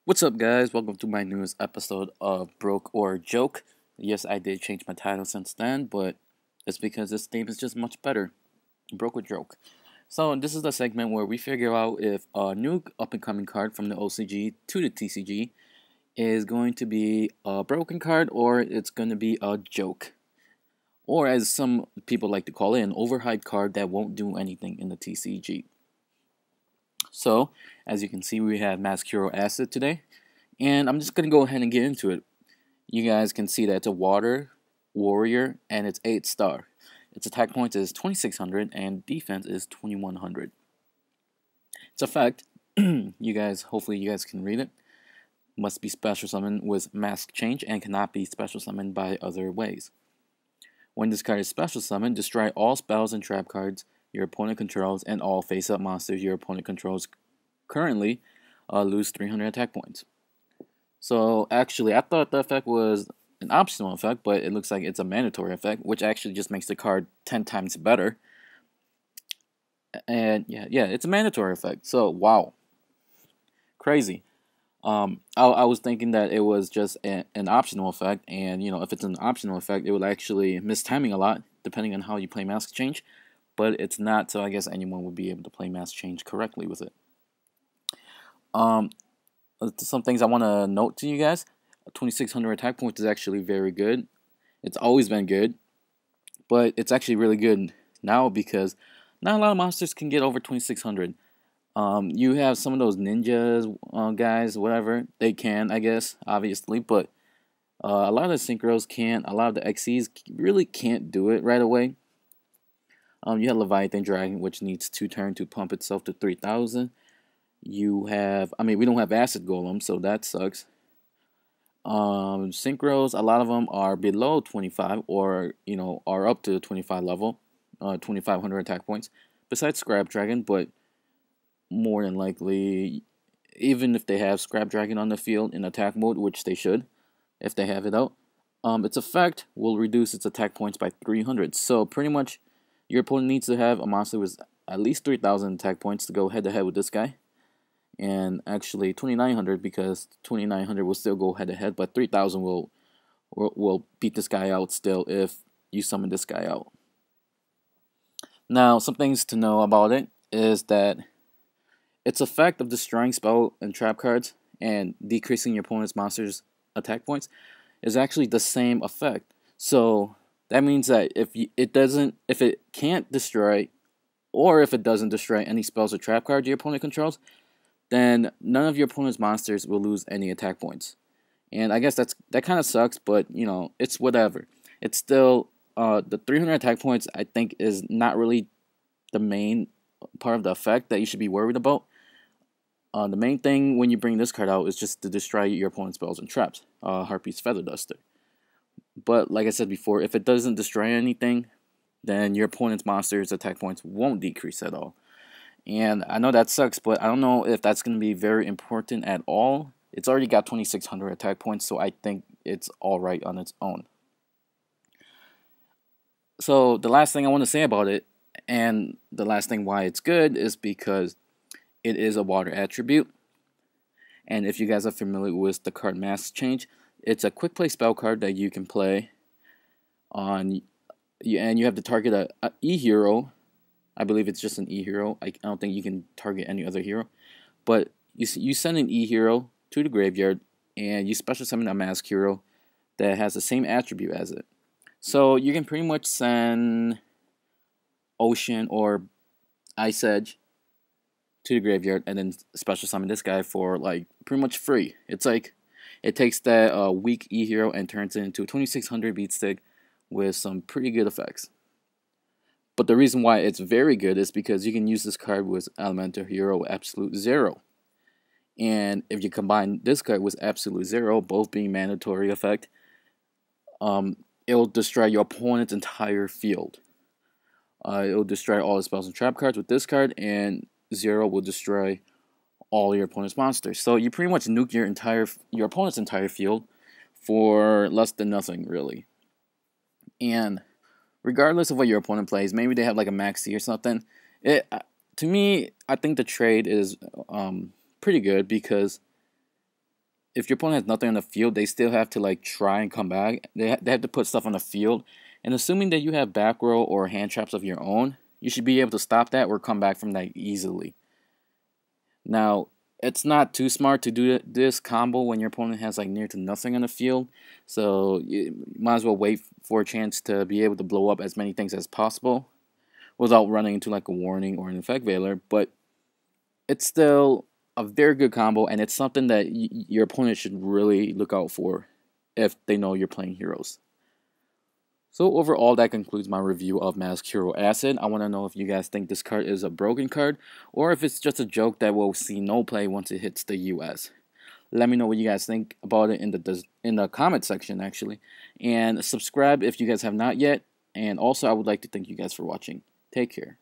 What's up, guys? Welcome to my newest episode of Broke or Joke. Yes, I did change my title since then, but it's because this name is just much better. Broke or Joke. So, this is the segment where we figure out if a new up and coming card from the OCG to the TCG is going to be a broken card or it's going to be a joke. Or, as some people like to call it, an overhyped card that won't do anything in the TCG. So, as you can see, we have Mask Hero Acid today, and I'm just going to go ahead and get into it. You guys can see that it's a Water Warrior, and it's 8-star. Its attack points is 2600, and defense is 2100. Its effect, hopefully you guys can read it, must be special summoned with Mask Change, and cannot be special summoned by other ways. When this card is special summoned, destroy all spells and trap cards your opponent controls, and all face-up monsters your opponent controls currently lose 300 attack points. So actually, I thought the effect was an optional effect, but it looks like it's a mandatory effect, which actually just makes the card 10 times better. And yeah, it's a mandatory effect. So wow, crazy. I was thinking that it was just an optional effect, and if it's an optional effect, it would actually miss timing a lot depending on how you play Mask Change. But it's not, so I guess anyone would be able to play Mask Change correctly with it. Some things I want to note to you guys. 2600 attack points is actually very good. It's always been good, but it's actually really good now because not a lot of monsters can get over 2600. You have some of those ninjas guys, whatever, they can, I guess, obviously, but a lot of the synchros can't. A lot of the XCs really can't do it right away. You have Leviathan Dragon, which needs 2 turns to pump itself to 3000. You have, we don't have Acid Golem, so that sucks. Synchros, a lot of them are below 25 or, are up to 25 level, 2500 attack points, besides Scrap Dragon, but more than likely, even if they have Scrap Dragon on the field in attack mode, which they should, if they have it out, its effect will reduce its attack points by 300. So pretty much, your opponent needs to have a monster with at least 3000 attack points to go head-to-head with this guy. And actually 2900, because 2900 will still go head-to-head, but 3000 will beat this guy out still if you summon this guy out. Now, some things to know about it is that its effect of destroying spell and trap cards and decreasing your opponent's monster's attack points is actually the same effect. So that means that if it can't destroy, or if it doesn't destroy any spells or trap cards your opponent controls, then none of your opponent's monsters will lose any attack points. And I guess that kind of sucks, but it's whatever. It's still the 300 attack points, I think, is not really the main part of the effect that you should be worried about. The main thing when you bring this card out is just to destroy your opponent's spells and traps. Harpy's Feather Duster. But like I said before, if it doesn't destroy anything, then your opponent's monster's attack points won't decrease at all. And I know that sucks, but I don't know if that's going to be very important at all. It's already got 2600 attack points, so I think it's alright on its own. So the last thing I want to say about it, and the last thing why it's good, is because it is a water attribute. And if you guys are familiar with the card Mask Change, it's a quick play spell card that you can play on, and you have to target a E-hero. I believe it's just an E-hero. I don't think you can target any other hero. But you send an E-hero to the graveyard, and you special summon a Mask Hero that has the same attribute as it. So you can pretty much send Ocean or Ice Edge to the graveyard, and then special summon this guy for pretty much free. It's like it takes that weak E-hero and turns it into a 2600 beat stick with some pretty good effects. But the reason why it's very good is because you can use this card with Elemental Hero Absolute Zero. And if you combine this card with Absolute Zero, both being mandatory effect, it will destroy your opponent's entire field. It will destroy all the spells and trap cards with this card, and Zero will destroy all your opponent's monsters. So you pretty much nuke your opponent's entire field for less than nothing, really. And regardless of what your opponent plays, maybe they have like a Maxi or something. To me, I think the trade is pretty good because if your opponent has nothing on the field, they still have to like try and come back. They have to put stuff on the field, and assuming that you have back row or hand traps of your own, you should be able to stop that or come back from that easily. Now, it's not too smart to do this combo when your opponent has like near to nothing on the field, so you might as well wait for a chance to be able to blow up as many things as possible without running into like a warning or an effect veiler. But it's still a very good combo, and it's something that your opponent should really look out for if they know you're playing heroes. So overall, that concludes my review of Mask Hero Acid. I want to know if you guys think this card is a broken card, or if it's just a joke that we'll see no play once it hits the US. Let me know what you guys think about it in the comment section, actually. And subscribe if you guys have not yet. And also, I would like to thank you guys for watching. Take care.